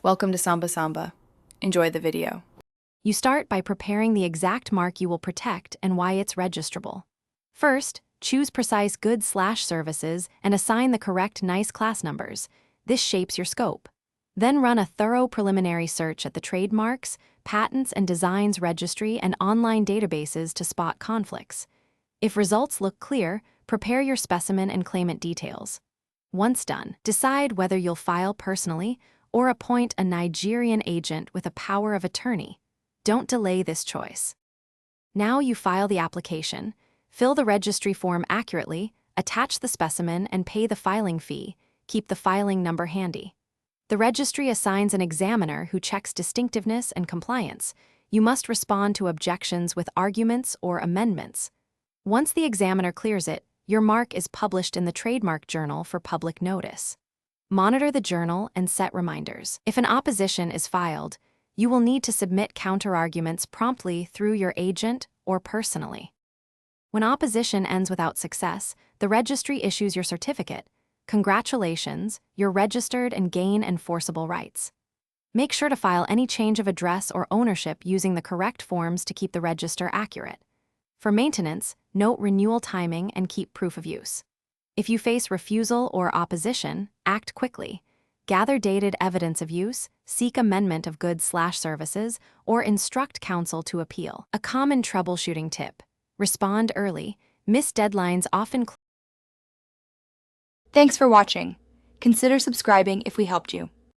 Welcome to Samba Samba. Enjoy the video. You start by preparing the exact mark you will protect and why it's registrable. First, choose precise goods/services and assign the correct NICE class numbers. This shapes your scope. Then run a thorough preliminary search at the Trademarks, Patents and Designs Registry and online databases to spot conflicts. If results look clear, prepare your specimen and claimant details. Once done, decide whether you'll file personally or appoint a Nigerian agent with a power of attorney. Don't delay this choice. Now you file the application, fill the registry form accurately, attach the specimen, and pay the filing fee. Keep the filing number handy. The registry assigns an examiner who checks distinctiveness and compliance. You must respond to objections with arguments or amendments. Once the examiner clears it, your mark is published in the Trademark Journal for public notice. Monitor the journal and set reminders. If an opposition is filed, you will need to submit counterarguments promptly through your agent or personally. When opposition ends without success, the registry issues your certificate. Congratulations, you're registered and gain enforceable rights. Make sure to file any change of address or ownership using the correct forms to keep the register accurate. For maintenance, note renewal timing and keep proof of use. If you face refusal or opposition, act quickly. Gather dated evidence of use, seek amendment of goods/services, or instruct counsel to appeal. A common troubleshooting tip: respond early. Missed deadlines often. Thanks for watching. Consider subscribing if we helped you.